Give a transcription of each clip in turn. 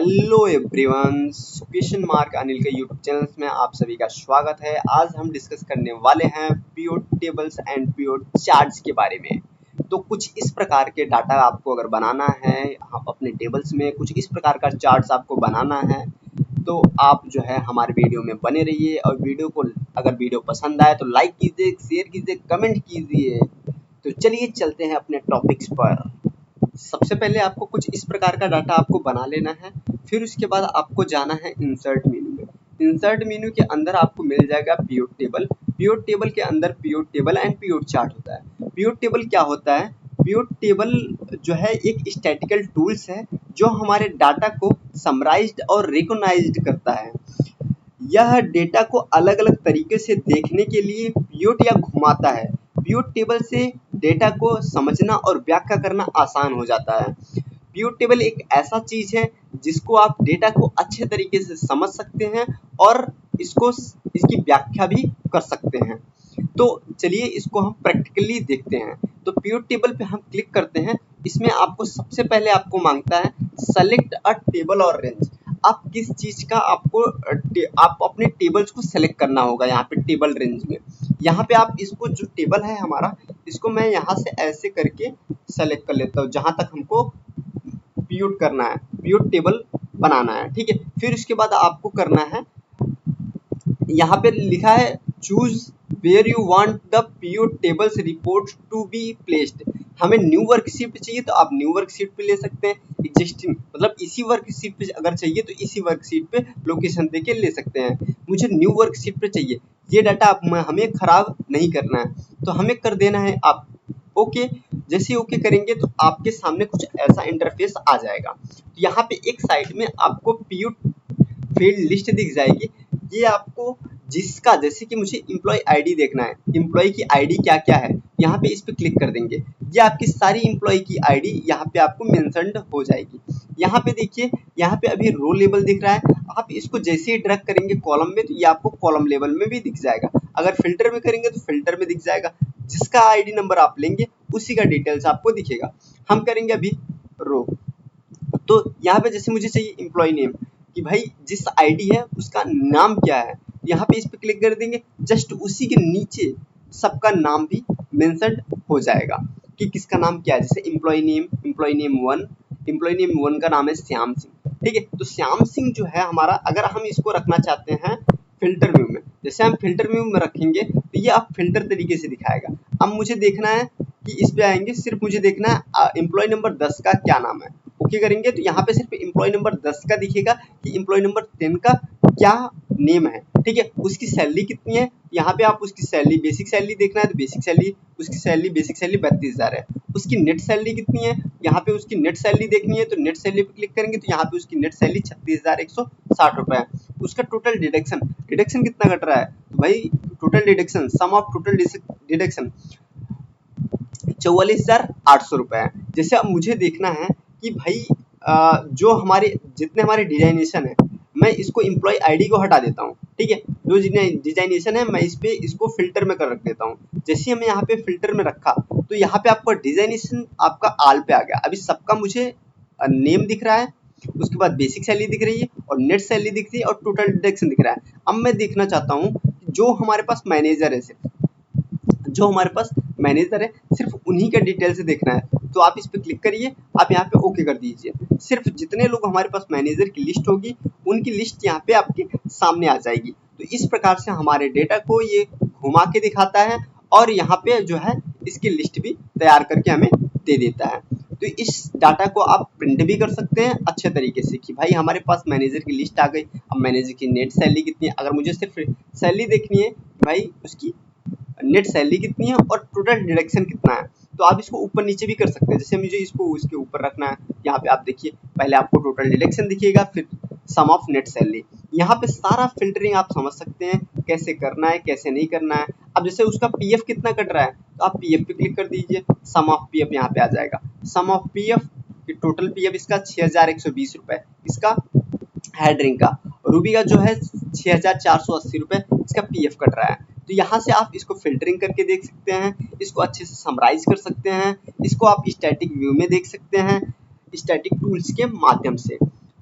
Hello everyone, question mark Anil के YouTube channel में आप सभी का स्वागत है। आज हम डिस्कस करने वाले हैं pivot tables and pivot charts के बारे में। तो कुछ इस प्रकार के डाटा आपको अगर बनाना है, आप अपने टेबल्स में कुछ इस प्रकार का चार्ट्स आपको बनाना है, तो आप जो है हमारे वीडियो में बने रहिए। और अगर वीडियो पसंद आए तो लाइक कीजिए, शेयर कीजिए, कमेंट कीजिए। तो चलिए चलते हैं अपने टॉपिक्स पर। सबसे पहले आपको कुछ इस प्रकार का डाटा आपको बना लेना है। फिर उसके बाद आपको जाना है इंसर्ट मेन्यू में। इंसर्ट मेन्यू के अंदर आपको मिल जाएगा पिवट टेबल। पिवट टेबल के अंदर pivot table and pivot chart होता है। पिवट टेबल क्या होता है? पिवट टेबल जो है एक स्टैटिकल टूल्स है जो हमारे डाटा को समराइज्ड और रिकॉग्नाइज्ड करता है। यह डेटा को अलग अलग तरीके से देखने के लिए पिवट या घुमाता है। पिवट टेबल से डेटा को समझना और व्याख्या करना आसान हो जाता है। पिवट टेबल एक ऐसा चीज है जिसको आप डेटा को अच्छे तरीके से समझ सकते हैं और इसकी व्याख्या भी कर सकते हैं। तो चलिए इसको हम प्रैक्टिकली देखते हैं। तो पिवट टेबल पे हम क्लिक करते हैं। इसमें आपको सबसे पहले आपको मांगता है सेलेक्ट अ टेबल और रेंज। आप किस चीज का आप अपने टेबल्स को सेलेक्ट करना होगा। यहाँ पे टेबल रेंज में यहाँ पे आप इसको जो टेबल है हमारा, इसको मैं यहाँ से ऐसे करके सेलेक्ट कर लेता हूँ जहां तक हमको पिवट करना है, पिवट टेबल बनाना है। ठीक है, फिर उसके बाद आपको करना है, यहाँ पे लिखा है choose where you want the pivot tables report to be placed. हमें न्यू वर्कशीट पे चाहिए तो आप न्यू वर्कशीट पे ले सकते हैं। एग्जिस्टिंग मतलब इसी वर्कशीट पे अगर चाहिए तो इसी वर्कशीट पे लोकेशन देके ले सकते हैं। मुझे न्यू वर्कशीट पे चाहिए, ये डाटा हमें खराब नहीं करना है, तो हमें कर देना है आप ओके। जैसे ओके करेंगे तो आपके सामने कुछ ऐसा इंटरफेस आ जाएगा। यहाँ पे एक साइड में आपको पिवट फील्ड लिस्ट दिख जाएगी। ये आपको जिसका, जैसे कि मुझे एम्प्लॉय आईडी देखना है, एम्प्लॉय की आईडी क्या क्या है, यहाँ पे इस पे क्लिक कर देंगे। ये आपकी सारी एम्प्लॉय की आईडी यहाँ पे आपको मेंशन्ड हो जाएगी। यहाँ पे देखिए, यहाँ पे अभी रो लेवल दिख रहा है। आप इसको जैसे ही ड्रैग करेंगे कॉलम में तो ये आपको कॉलम लेवल में भी दिख जाएगा। अगर फिल्टर में करेंगे तो फिल्टर में दिख जाएगा। जिसका आईडी नंबर आप लेंगे उसी का डिटेल्स आपको दिखेगा। हम करेंगे अभी रो। तो यहाँ पे जैसे मुझे चाहिए एम्प्लॉय नेम, कि भाई जिस आईडी है उसका नाम क्या है, यहाँ पे इस पे क्लिक कर देंगे। जस्ट उसी के नीचे सबका नाम भी मेंशन हो जाएगा कि किसका नाम क्या है। जैसे एम्प्लॉय नेम 1, एम्प्लॉय नेम 1 का नाम है श्याम सिंह। ठीक है, तो श्याम सिंह जो है हमारा, अगर हम इसको रखना चाहते हैं फिल्टर व्यू में, जैसे हम फिल्टर व्यू में रखेंगे तो ये आप फिल्टर तरीके से दिखाएगा। अब मुझे देखना है कि इस पे आएंगे, सिर्फ मुझे देखना है एम्प्लॉय नंबर 10 का क्या नाम है। ओके करेंगे तो यहाँ पे सिर्फ एम्प्लॉय नंबर 10 का दिखेगा कि एम्प्लॉय नंबर 10 का क्या नेम है। ठीक है, उसकी सैलरी कितनी है, यहाँ पे आप उसकी सैलरी, बेसिक सैलरी देखना है तो बेसिक सैलरी, उसकी सैलरी बेसिक सैलरी 32,000 है। उसकी नेट सैलरी कितनी है, यहाँ पे उसकी नेट सैलरी देखनी है तो नेट सैलरी पे क्लिक करेंगे तो यहाँ पे उसकी नेट सैलरी 36,160 रुपए है। उसका टोटल डिडक्शन कितना कट रहा है, भाई total deduction, sum of total deduction 44,800 रुपए है। जैसे अब मुझे देखना है कि भाई जो हमारे जितने हमारे डिजाइनेशन है, मैं इसको एम्प्लॉय आईडी को हटा देता हूँ। ठीक है, जो डिजाइनेशन है मैं इसको फिल्टर में कर रख देता हूँ। जैसे हमने यहाँ पे फिल्टर में रखा तो यहाँ पे आपका डिजाइनेशन आपका आल पे आ गया। अभी सबका मुझे नेम दिख रहा है, उसके बाद बेसिक सैलरी दिख रही है और नेट सैलरी दिख रही है और टोटल डिडक्शन दिख रहा है। अब मैं देखना चाहता हूँ जो हमारे पास मैनेजर है, सिर्फ उन्हीं का डिटेल से देखना है। तो आप इस पे क्लिक करिए, आप यहाँ पे ओके कर दीजिए। सिर्फ जितने लोग हमारे पास मैनेजर की लिस्ट होगी उनकी लिस्ट यहाँ पे आपके सामने आ जाएगी। तो इस प्रकार से हमारे डेटा को ये घुमा के दिखाता है और यहाँ पे जो है इसकी लिस्ट भी तैयार करके हमें दे देता है। तो इस डाटा को आप प्रिंट भी कर सकते हैं अच्छे तरीके से कि भाई हमारे पास मैनेजर की लिस्ट आ गई। अब मैनेजर की नेट सैलरी कितनी है, अगर मुझे सिर्फ सैलरी देखनी है भाई उसकी नेट सैलरी कितनी है और टोटल डिडक्शन कितना है, तो आप इसको ऊपर नीचे भी कर सकते हैं। जैसे मुझे इसको इसके ऊपर रखना है, यहाँ पे आप देखिए पहले आपको टोटल डिडक्शन दिखेगा, फिर सम ऑफ नेट सैलरी। यहाँ पे सारा फिल्टरिंग आप समझ सकते हैं कैसे करना है कैसे नहीं करना है। अब जैसे उसका पीएफ कितना कट रहा है तो आप पीएफ पे क्लिक कर दीजिए, सम ऑफ पीएफ यहाँ पे आ जाएगा। सम ऑफ पीएफ, टोटल पीएफ इसका 6,120 रुपए, इसका हेडरिंग का, रूबी का जो है 6,480 रुपए इसका पीएफ कट रहा है। तो यहाँ से आप इसको फिल्टरिंग करके देख सकते हैं, इसको अच्छे से समराइज कर सकते हैं, इसको आप स्टैटिक व्यू में देख सकते हैं स्टैटिक टूल्स के माध्यम से।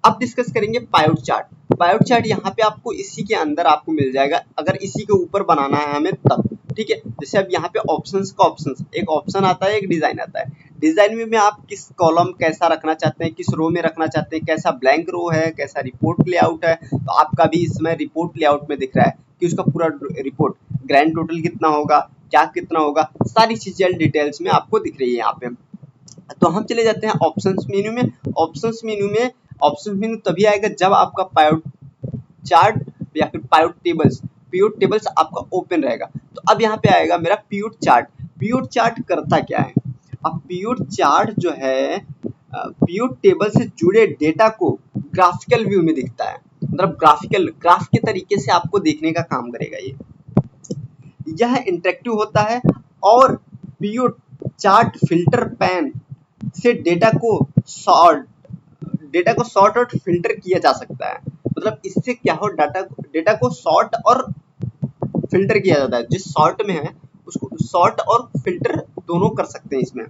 अब डिस्कस करेंगे पायोट चार्ट। पायोट चार्ट यहाँ पे आपको इसी के अंदर आपको मिल जाएगा, अगर इसी के ऊपर बनाना है हमें तब, ठीक है। जैसे अब यहाँ पे ऑप्शंस का ऑप्शंस, एक ऑप्शन आता है, एक डिजाइन आता है। डिजाइन में आप किस कॉलम कैसा रखना चाहते हैं, किस रो में रखना चाहते हैं, कैसा ब्लैंक रो है, कैसा रिपोर्ट लेआउट है। तो आपका भी इसमें रिपोर्ट लेआउट में दिख रहा है कि उसका पूरा रिपोर्ट ग्रैंड टोटल कितना होगा, क्या कितना होगा, सारी चीजें डिटेल्स में आपको दिख रही है यहाँ पे। तो हम चले जाते हैं ऑप्शंस मेन्यू में। ऑप्शंस मेन्यू तभी आएगा जब आपका पायोट चार्ट या फिर पीओट टेबल्स आपका ओपन रहेगा। तो अब यहाँ पे आएगा मेरा पीओट चार्ट। पीओट चार्ट करता क्या है? अब पीओट चार्ट जो है पीओट टेबल से जुड़े डेटा को ग्राफिकल व्यू में दिखता है, मतलब ग्राफ के तरीके से आपको देखने का काम करेगा। यह इंटरेक्टिव होता है और पीओट चार्ट फिल्टर पैन से डेटा को सॉर्ट और फिल्टर किया जा सकता है। मतलब इससे क्या हो, डेटा को सॉर्ट और फिल्टर किया जाता है। जिस सॉर्ट में है उसको सॉर्ट और फिल्टर दोनों कर सकते हैं इसमें।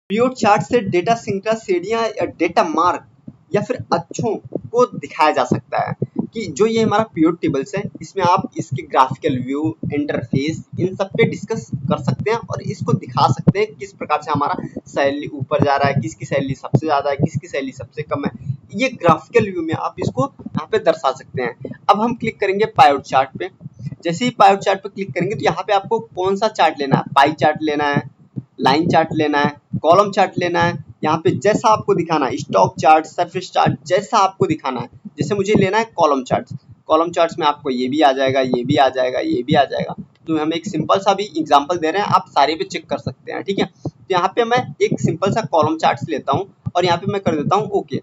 पीओट चार्ट से डेटा श्रृंखला श्रेणियां या डेटा मार्क या फिर अक्षों को दिखाया जा सकता है कि जो ये हमारा पीओट टेबल्स है, इसमें आप इसके ग्राफिकल व्यू, इंटरफेस, इन सब पे डिस्कस कर सकते हैं और इसको दिखा सकते हैं किस प्रकार से हमारा सैलरी ऊपर जा रहा है, किसकी सैलरी सबसे ज्यादा है, किसकी सैलरी सबसे कम है। ये ग्राफिकल व्यू में आप इसको यहाँ पे दर्शा सकते हैं। अब हम क्लिक करेंगे पायोट चार्ट पे। जैसे ही पायोट चार्ट पे क्लिक करेंगे तो यहाँ पे आपको कौन सा चार्ट लेना है, पाई चार्ट लेना है, लाइन चार्ट लेना है, कॉलम चार्ट लेना है। यहाँ पे जैसा आपको दिखाना है, स्टॉक चार्ट, सरफेस चार्ट, जैसा आपको दिखाना है। जैसे मुझे लेना है कॉलम चार्ट्स में आपको ये भी आ जाएगा, ये भी आ जाएगा, ये भी आ जाएगा। तो हम एक सिंपल सा भी एग्जांपल दे रहे हैं, आप सारे पे चेक कर सकते हैं, ठीक है। तो यहाँ पे मैं एक सिंपल सा कॉलम चार्ट्स लेता हूँ और यहाँ पे मैं कर देता हूँ ओके।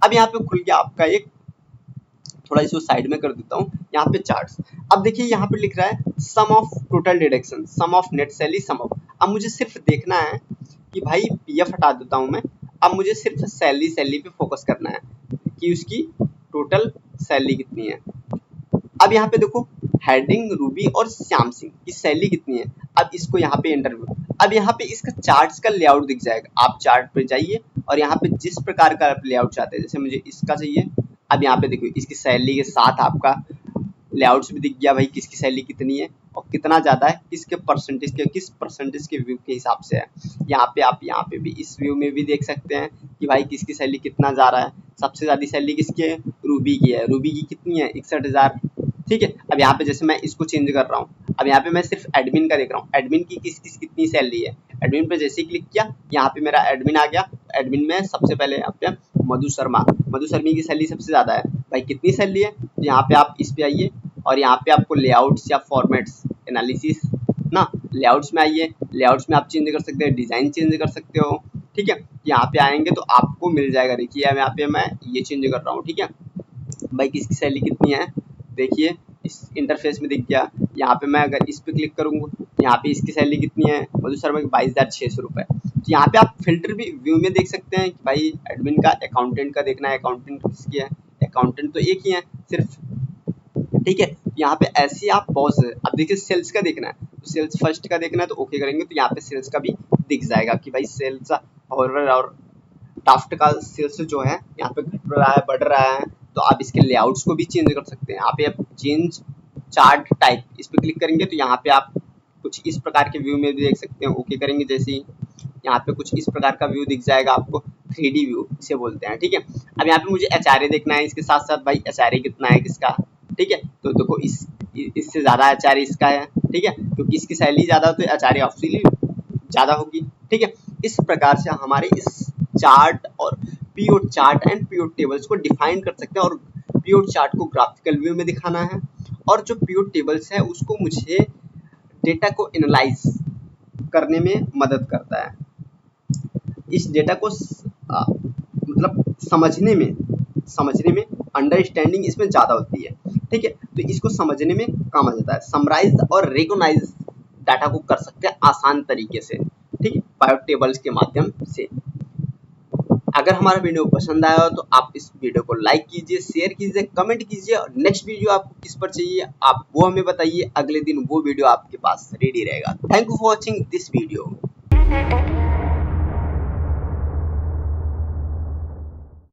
अब यहाँ पे खुल गया आपका एक, थोड़ा इसको साइड में कर देता हूँ, यहाँ पे चार्ट्स। अब देखिए यहाँ पे लिख रहा है sum of total deduction, sum of net salary, sum of. अब मुझे सिर्फ देखना है कि भाई पीएफ हटा देता हूँ मैं, अब मुझे सिर्फ सैलरी पे फोकस करना है कि उसकी टोटल सैलरी कितनी है। अब यहाँ पे देखो हेडिंग रूबी और श्याम सिंह की सैलरी कितनी है। अब इसको यहाँ पे इंटरव्यू, अब यहाँ पे इसका चार्ट्स का लेआउट दिख जाएगा। आप चार्ट पे जाइए और यहाँ पे जिस प्रकार का आप लेआउट चाहते हैं, जैसे मुझे इसका चाहिए। अब यहाँ पे देखो इसकी सैलरी के साथ आपका लेआउट्स भी दिख गया भाई, किसकी सैलरी कितनी है और कितना ज्यादा है, किस परसेंटेज के व्यू के हिसाब से है। यहाँ पे आप यहाँ पे भी इस व्यू में भी देख सकते हैं कि भाई किसकी सैलरी कितना जा रहा है। सबसे ज्यादा सैलरी किसकी है, रूबी की है। रूबी की कितनी है, 61,000, ठीक है। अब यहाँ पे जैसे मैं इसको चेंज कर रहा हूँ, अब यहाँ पे मैं सिर्फ एडमिन का देख रहा हूँ, एडमिन की कितनी सैलरी है। एडमिन पे जैसे ही क्लिक किया, यहाँ पे मेरा एडमिन आ गया। एडमिन में सबसे पहले यहाँ पे मधु शर्मा की सैलरी सबसे ज्यादा है भाई, कितनी सैलरी है। तो यहाँ पे आप इस पे आइए और यहाँ पे आपको लेआउट्स या फॉर्मेट्स एनालिसिस ना, लेआउट्स में आइए। लेआउट्स में आप चेंज कर सकते हैं, डिजाइन चेंज कर सकते हो, ठीक है। यहाँ पे आएंगे तो आपको मिल जाएगा। देखिए यहाँ पे मैं ये चेंज कर रहा हूँ, ठीक है भाई, किसकी सैलरी कितनी है। देखिए इस इंटरफेस में दिख गया। यहाँ पे मैं अगर इस पे क्लिक करूंगा, यहाँ पे इसकी सैलरी कितनी है, मधु शर्मा की 22,600 रुपए। तो यहाँ पे आप फिल्टर भी व्यू में देख सकते हैं कि भाई एडमिन का, अकाउंटेंट का देखना है, अकाउंटेंट किसकी है, अकाउंटेंट तो एक ही है सिर्फ, ठीक है। यहाँ पे ऐसे आप पॉज, अब देखिए सेल्स का देखना है, तो सेल्स फर्स्ट का देखना है तो ओके करेंगे तो यहाँ पे सेल्स का भी दिख जाएगा कि भाई सेल्स और टाफ्ट का सेल्स जो है यहाँ पे घट रहा है, बढ़ रहा है। तो आप इसके लेआउट्स को भी चेंज कर सकते हैं। यहाँ पे आप चेंज चार्ट टाइप, इस पे क्लिक करेंगे तो यहाँ पे आप कुछ इस प्रकार के व्यू में भी देख सकते हैं। ओके करेंगे जैसे ही, यहाँ पे कुछ इस प्रकार का व्यू दिख जाएगा आपको, 3D व्यू इसे बोलते हैं, ठीक है। अब यहाँ पे मुझे एचआरए देखना है, इसके साथ साथ भाई एचआरए कितना है किसका, ठीक है। तो देखो इससे ज्यादा एचआरए इसका है, ठीक है, क्योंकि इसकी सैलरी ज्यादा हो तो एचआरए ऑब्वियसली ज्यादा होगी, ठीक है। इस प्रकार से हमारे इस चार्ट और पीओट चार्ट एंड पीओट टेबल्स को डिफाइन कर सकते हैं। और पीओट चार्ट को ग्राफिकल व्यू में दिखाना है और जो पीओट टेबल्स है उसको मुझे डेटा को एनालाइज करने में मदद करता है। इस डेटा को मतलब समझने में अंडरस्टैंडिंग इसमें ज्यादा होती है, ठीक है। तो इसको समझने में काम आ जाता है। समराइज और रिकॉग्नाइज डाटा को कर सकते हैं आसान तरीके से, ठीक है, पायोट टेबल्स के माध्यम से। अगर हमारा वीडियो पसंद आया हो तो आप इस वीडियो को लाइक कीजिए, शेयर कीजिए, कमेंट कीजिए और नेक्स्ट वीडियो आपको किस पर चाहिए आप वो हमें बताइए। अगले दिन वो वीडियो आपके पास रेडी रहेगा। Thank you for watching this video.